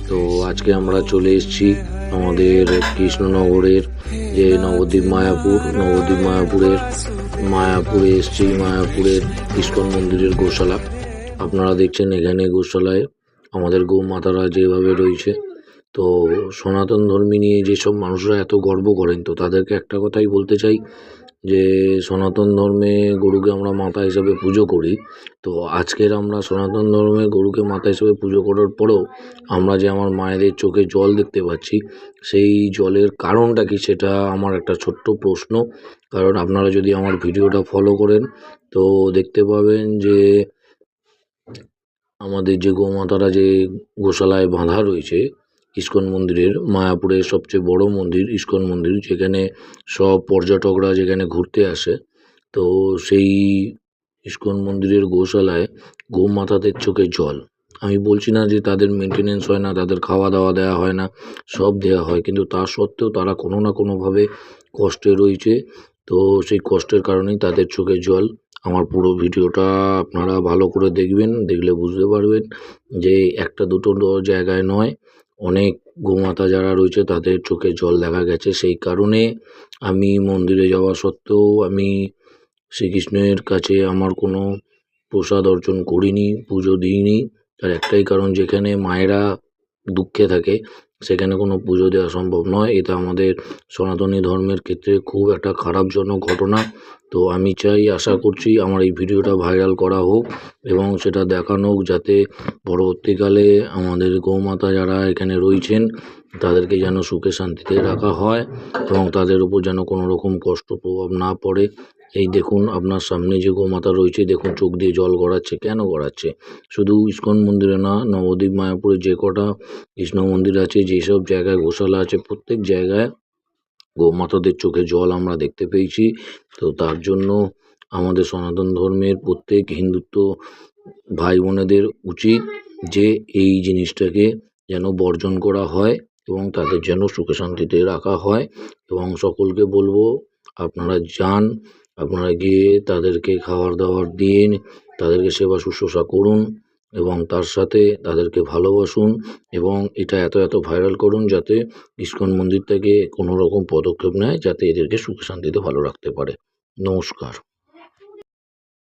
তো আজকে আমরা চলে এসেছি আমাদের কৃষ্ণনগরের যে মায়াপুরে এসেছি। মায়াপুরের ইস্কন মন্দিরের গোশালা আপনারা দেখছেন। এখানে গোশালায় আমাদের গৌমাতারা যেভাবে রয়েছে, তো সনাতন ধর্মী নিয়ে যেসব মানুষরা এত গর্ব করেন, তো তাদেরকে একটা কথাই বলতে চাই যে সনাতন ধর্মে গরুকে আমরা মাতা হিসাবে পুজো করি। তো আজকের আমরা সনাতন ধর্মে গরুকে মাতা হিসাবে পুজো করার পরেও আমরা যে আমার মায়েদের চোখে জল দেখতে পাচ্ছি, সেই জলের কারণটা কি, সেটা আমার একটা ছোট্ট প্রশ্ন। কারণ আপনারা যদি আমার ভিডিওটা ফলো করেন তো দেখতে পাবেন যে আমাদের যে গৌমাতারা যে গোশালায় বাঁধা রয়েছে ইস্কন মন্দিরের, মায়াপুরের সবচেয়ে বড় মন্দির ইস্কন মন্দির, যেখানে সব পর্যটকরা যেখানে ঘুরতে আসে, তো সেই ইস্কন মন্দিরের গোশালায় গোমাতাদের চোখে জল। আমি বলছি না যে তাদের মেনটেনেন্স হয় না, তাদের খাওয়া দাওয়া দেওয়া হয় না, সব দেওয়া হয়, কিন্তু তা সত্ত্বেও তারা কোনো না কোনোভাবে কষ্টে রয়েছে। তো সেই কষ্টের কারণেই তাদের চোখে জল। আমার পুরো ভিডিওটা আপনারা ভালো করে দেখবেন, দেখলে বুঝতে পারবেন যে একটা দুটো জায়গায় নয়, অনেক গোমাতা যারা রয়েছে তাদের চোখে জল দেখা গেছে। সেই কারণে আমি মন্দিরে যাওয়া সত্ত্বেও আমি শ্রীকৃষ্ণের কাছে আমার কোনো প্রসাদ অর্জন করিনি, পুজো দিইনি। তার একটাই কারণ, যেখানে মায়েরা দুঃখে থাকে সেখানে কোনো পুজো দেওয়া সম্ভব নয়। এটা আমাদের সনাতনী ধর্মের ক্ষেত্রে খুব একটা খারাপজনক ঘটনা। তো আমি চাই, আশা করছি আমার এই ভিডিওটা ভাইরাল করা হোক এবং সেটা দেখানো হোক, যাতে পরবর্তীকালে আমাদের গৌমাতা যারা এখানে রয়েছেন তাদেরকে যেন সুখে শান্তিতে রাখা হয় এবং তাদের উপর যেন কোনো রকম কষ্ট প্রভাব না পড়ে। এই দেখুন আপনার সামনে যে গোমাতা রয়েছে, দেখুন চোখ দিয়ে জল গড়াচ্ছে। কেন গড়াচ্ছে? শুধু ইস্কন মন্দিরে না, নবদ্বীপ মায়াপুরে যে কটা কৃষ্ণ মন্দির আছে, যেসব জায়গায় গোশালা আছে, প্রত্যেক জায়গায় গোমাতাদের চোখে জল আমরা দেখতে পেয়েছি। তো তার জন্য আমাদের সনাতন ধর্মের প্রত্যেক হিন্দুত্ব ভাই বোনেদের উচিত যে এই জিনিসটাকে যেন বর্জন করা হয় এবং তাদের যেন সুখে শান্তিতে রাখা হয়। এবং সকলকে বলবো, আপনারা যান, আপনারা গিয়ে তাদেরকে খাবার দাবার দিন, তাদেরকে সেবা শুশ্রূষা করুন এবং তার সাথে তাদেরকে ভালোবাসুন এবং এটা এত ভাইরাল করুন যাতে ইস্কন মন্দির থেকে কোনো রকম পদক্ষেপ নেয়, যাতে এদেরকে সুখে শান্তিতে ভালো রাখতে পারে। নমস্কার।